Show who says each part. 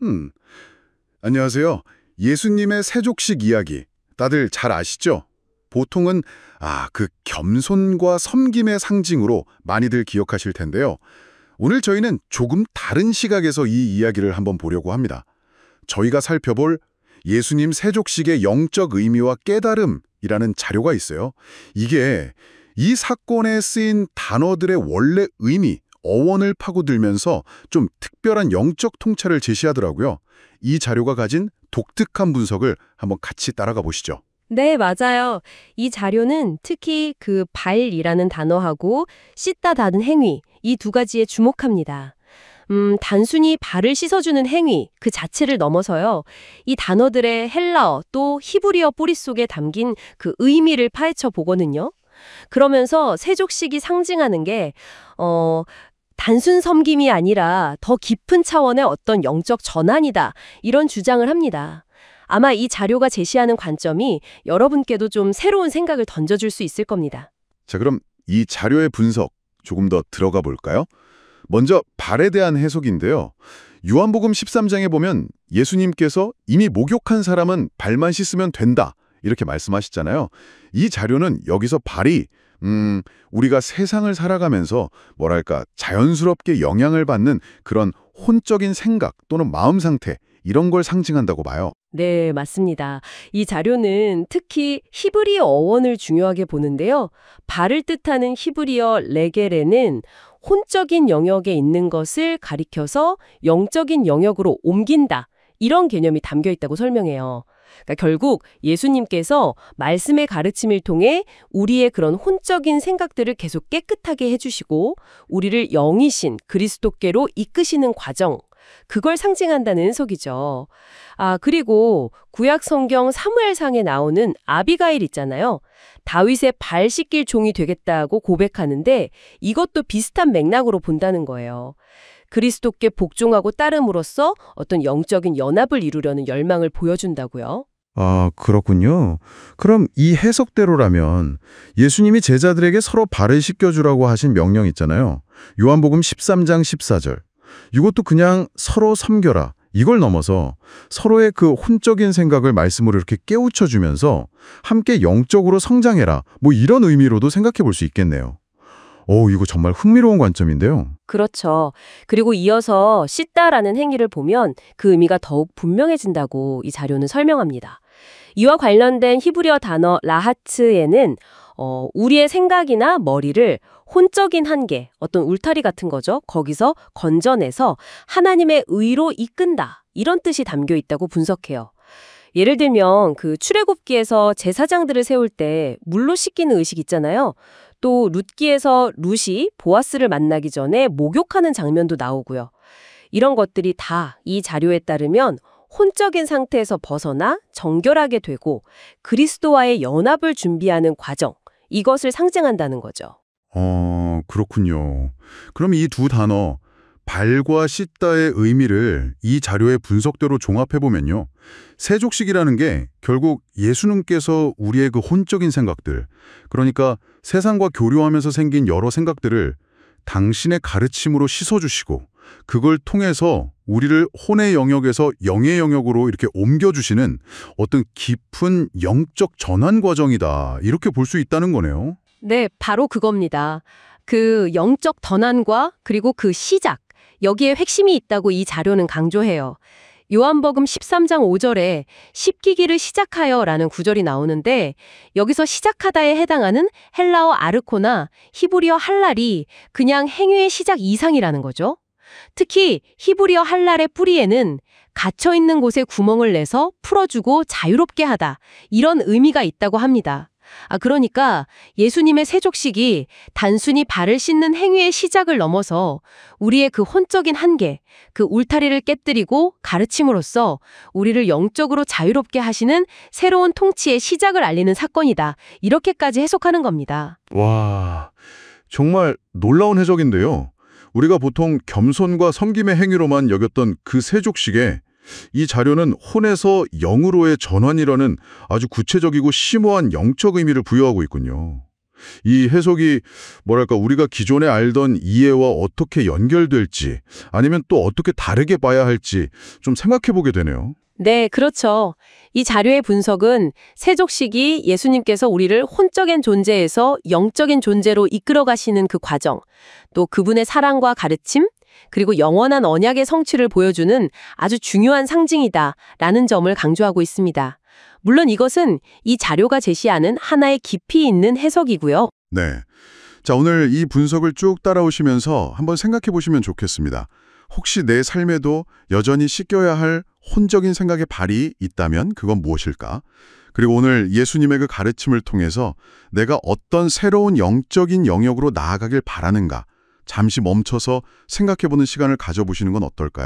Speaker 1: 음, 안녕하세요. 예수님의 세족식 이야기, 다들 잘 아시죠? 보통은 그 겸손과 섬김의 상징으로 많이들 기억하실 텐데요. 오늘 저희는 조금 다른 시각에서 이 이야기를 한번 보려고 합니다. 저희가 살펴볼 예수님 세족식의 영적 의미와 깨달음이라는 자료가 있어요. 이게 이 사건에 쓰인 단어들의 원래 의미, 어원을 파고들면서 좀 특별한 영적 통찰을 제시하더라고요. 이 자료가 가진 독특한 분석을 한번 같이 따라가 보시죠.
Speaker 2: 네, 맞아요. 이 자료는 특히 그 발이라는 단어하고 씻다 닫은 행위, 이 두 가지에 주목합니다. 단순히 발을 씻어주는 행위 그 자체를 넘어서요. 이 단어들의 헬라어 또 히브리어 뿌리 속에 담긴 그 의미를 파헤쳐 보거든요. 그러면서 세족식이 상징하는 게 단순 섬김이 아니라 더 깊은 차원의 어떤 영적 전환이다. 이런 주장을 합니다. 아마 이 자료가 제시하는 관점이 여러분께도 좀 새로운 생각을 던져줄 수 있을 겁니다.
Speaker 1: 자, 그럼 이 자료의 분석 조금 더 들어가 볼까요? 먼저 발에 대한 해석인데요. 요한복음 13장에 보면 예수님께서 이미 목욕한 사람은 발만 씻으면 된다. 이렇게 말씀하셨잖아요. 이 자료는 여기서 발이 우리가 세상을 살아가면서 뭐랄까 자연스럽게 영향을 받는 그런 혼적인 생각 또는 마음 상태 이런 걸 상징한다고 봐요.
Speaker 2: 네, 맞습니다. 이 자료는 특히 히브리어 어원을 중요하게 보는데요. 발을 뜻하는 히브리어 레게레는 혼적인 영역에 있는 것을 가리켜서 영적인 영역으로 옮긴다. 이런 개념이 담겨 있다고 설명해요. 그러니까 결국 예수님께서 말씀의 가르침을 통해 우리의 그런 혼적인 생각들을 계속 깨끗하게 해주시고 우리를 영이신 그리스도께로 이끄시는 과정, 그걸 상징한다는 해석이죠. 그리고 구약 성경 사무엘상에 나오는 아비가일 있잖아요. 다윗의 발 씻길 종이 되겠다고 고백하는데 이것도 비슷한 맥락으로 본다는 거예요. 그리스도께 복종하고 따름으로써 어떤 영적인 연합을 이루려는 열망을 보여준다고요.
Speaker 3: 아, 그렇군요. 그럼 이 해석대로라면 예수님이 제자들에게 서로 발을 씻겨주라고 하신 명령 있잖아요. 요한복음 13장 14절. 이것도 그냥 서로 섬겨라. 이걸 넘어서 서로의 그 혼적인 생각을 말씀으로 이렇게 깨우쳐주면서 함께 영적으로 성장해라. 뭐 이런 의미로도 생각해 볼 수 있겠네요. 이거 정말 흥미로운 관점인데요.
Speaker 2: 그렇죠. 그리고 이어서 씻다라는 행위를 보면 그 의미가 더욱 분명해진다고 이 자료는 설명합니다. 이와 관련된 히브리어 단어 라하츠에는 우리의 생각이나 머리를 혼적인 한계, 어떤 울타리 같은 거죠. 거기서 건져내서 하나님의 의로 이끈다. 이런 뜻이 담겨 있다고 분석해요. 예를 들면 그 출애굽기에서 제사장들을 세울 때 물로 씻기는 의식 있잖아요. 또 룻기에서 룻이 보아스를 만나기 전에 목욕하는 장면도 나오고요. 이런 것들이 다 이 자료에 따르면 혼적인 상태에서 벗어나 정결하게 되고 그리스도와의 연합을 준비하는 과정, 이것을 상징한다는 거죠.
Speaker 1: 그렇군요. 그럼 이 두 단어, 발과 씻다의 의미를 이 자료의 분석대로 종합해보면요. 세족식이라는 게 결국 예수님께서 우리의 그 혼적인 생각들, 그러니까 세상과 교류하면서 생긴 여러 생각들을 당신의 가르침으로 씻어주시고 그걸 통해서 우리를 혼의 영역에서 영의 영역으로 이렇게 옮겨주시는 어떤 깊은 영적 전환 과정이다. 이렇게 볼 수 있다는 거네요.
Speaker 2: 네, 바로 그겁니다. 그 영적 전환과 그리고 그 시작, 여기에 핵심이 있다고 이 자료는 강조해요. 요한복음 13장 5절에 씹기기를 시작하여 라는 구절이 나오는데 여기서 시작하다에 해당하는 헬라어 아르코나 히브리어 할랄이 그냥 행위의 시작 이상이라는 거죠. 특히 히브리어 할랄의 뿌리에는 갇혀있는 곳에 구멍을 내서 풀어주고 자유롭게 하다 이런 의미가 있다고 합니다. 그러니까 예수님의 세족식이 단순히 발을 씻는 행위의 시작을 넘어서 우리의 그 혼적인 한계, 그 울타리를 깨뜨리고 가르침으로써 우리를 영적으로 자유롭게 하시는 새로운 통치의 시작을 알리는 사건이다. 이렇게까지 해석하는 겁니다.
Speaker 1: 와, 정말 놀라운 해석인데요. 우리가 보통 겸손과 섬김의 행위로만 여겼던 그 세족식에 이 자료는 혼에서 영으로의 전환이라는 아주 구체적이고 심오한 영적 의미를 부여하고 있군요. 이 해석이 뭐랄까 우리가 기존에 알던 이해와 어떻게 연결될지 아니면 또 어떻게 다르게 봐야 할지 좀 생각해 보게 되네요.
Speaker 2: 네, 그렇죠. 이 자료의 분석은 세족식이 예수님께서 우리를 혼적인 존재에서 영적인 존재로 이끌어 가시는 그 과정, 또 그분의 사랑과 가르침, 그리고 영원한 언약의 성취를 보여주는 아주 중요한 상징이다라는 점을 강조하고 있습니다. 물론 이것은 이 자료가 제시하는 하나의 깊이 있는 해석이고요.
Speaker 1: 네. 자, 오늘 이 분석을 쭉 따라오시면서 한번 생각해 보시면 좋겠습니다. 혹시 내 삶에도 여전히 씻겨야 할 혼적인 생각의 발이 있다면 그건 무엇일까? 그리고 오늘 예수님의 그 가르침을 통해서 내가 어떤 새로운 영적인 영역으로 나아가길 바라는가? 잠시 멈춰서 생각해 보는 시간을 가져보시는 건 어떨까요?